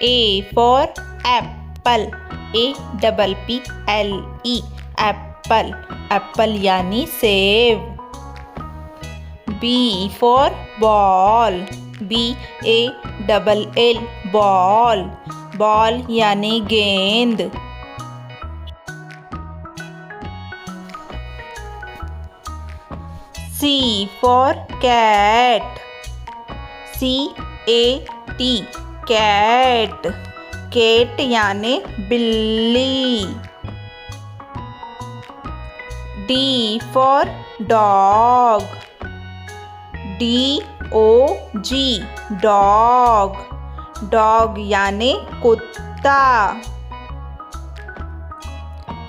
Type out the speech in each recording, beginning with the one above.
A for apple. APPLE. Apple. Apple यानी सेब. B for ball. BALL. Ball. Ball यानी गेंद. C for cat. CAT. Cat. Cat यानी बिल्ली. D for dog. DOG. Dog. Dog यानी कुत्ता.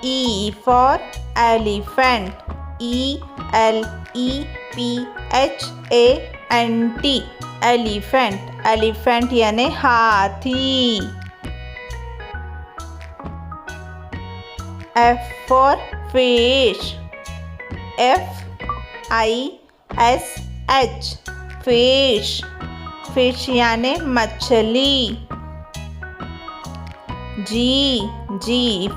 E for elephant. ELEPHANT. Elephant. Elephant यानी हाथी. F for fish. FISH. Fish. Fish यानी मछली. G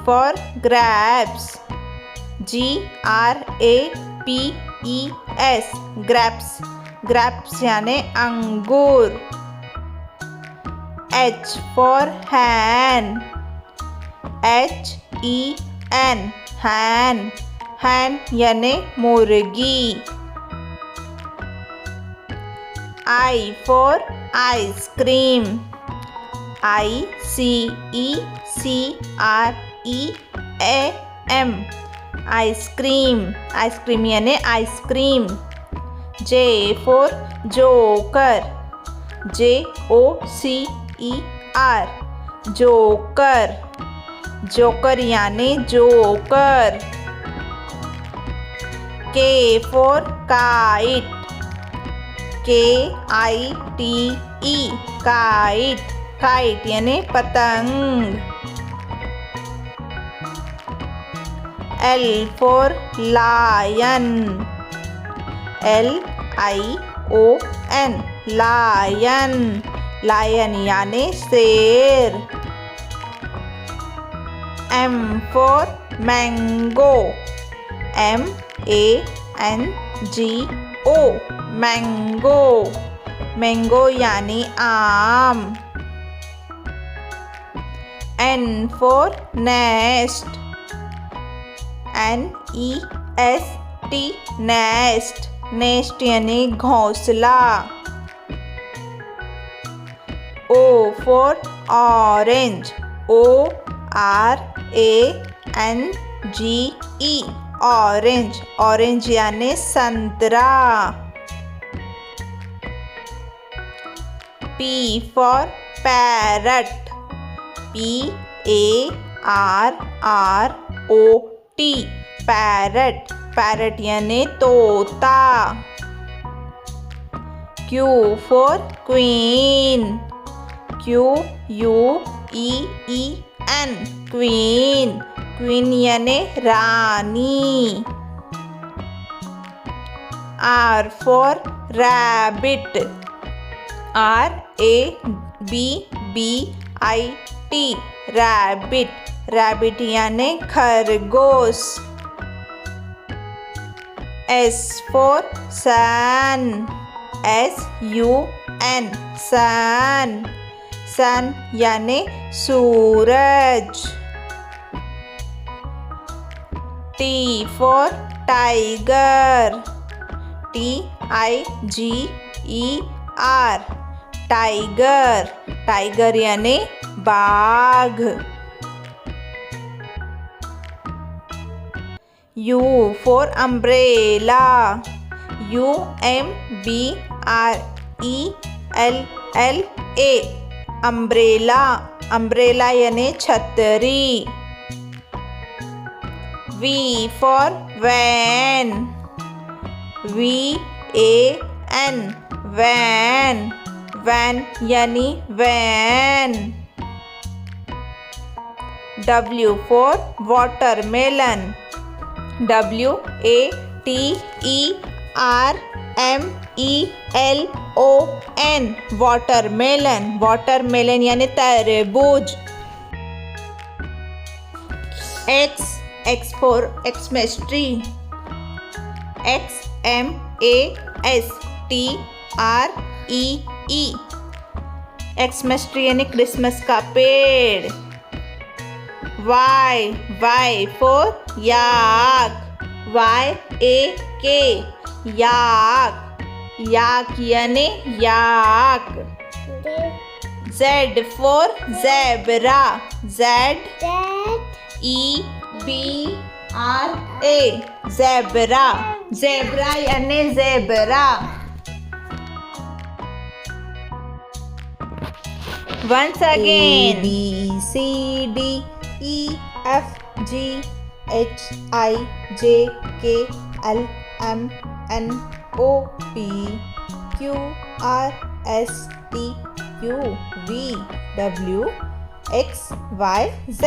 for grapes. GRAPES. grapes. grapes यानी अंगूर. H for hen. HEN. hen. hen यानी मुर्गी. I for ice cream. ICECREAM. Ice cream. Ice cream यानी ice cream. J for joker. JOCER. Joker. Joker यानी joker. K for kite. KITE. kite. kite यानी पतंग. L for lion. LION. lion. lion यानी शेर. M for mango. MANGO. mango. mango यानी आम. N for nest. NEST. nest. nest यानी घोंसला. O for orange. ORANGE. orange. orange यानी संतरा. P for parrot. PARROT. parrot. parrot यानी तोता. Q for queen. QUEEN. queen. queen यानी रानी. R for rabbit. RABBIT. rabbit. rabbit यानी खरगोश. S for sun. SUN. sun. sun यानी सूरज. T for tiger. TIGER. tiger. tiger यानी बाघ. U for umbrella. UMBRELLA. umbrella. umbrella यानी छतरी. V for van. VAN. van. van यानी van. W for watermelon. RMELON watermelon. Watermelon यानी तरबूज. X for Xmas tree. XMASTREE. Xmas tree यानी Christmas का पेड़. Y for yak. YAK yak. yak यानी yak. Z for zebra. ZEBRA zebra. zebra यानी zebra. Once again. ABCDEFGHIJKLMNOPQRSTUVWXYZ.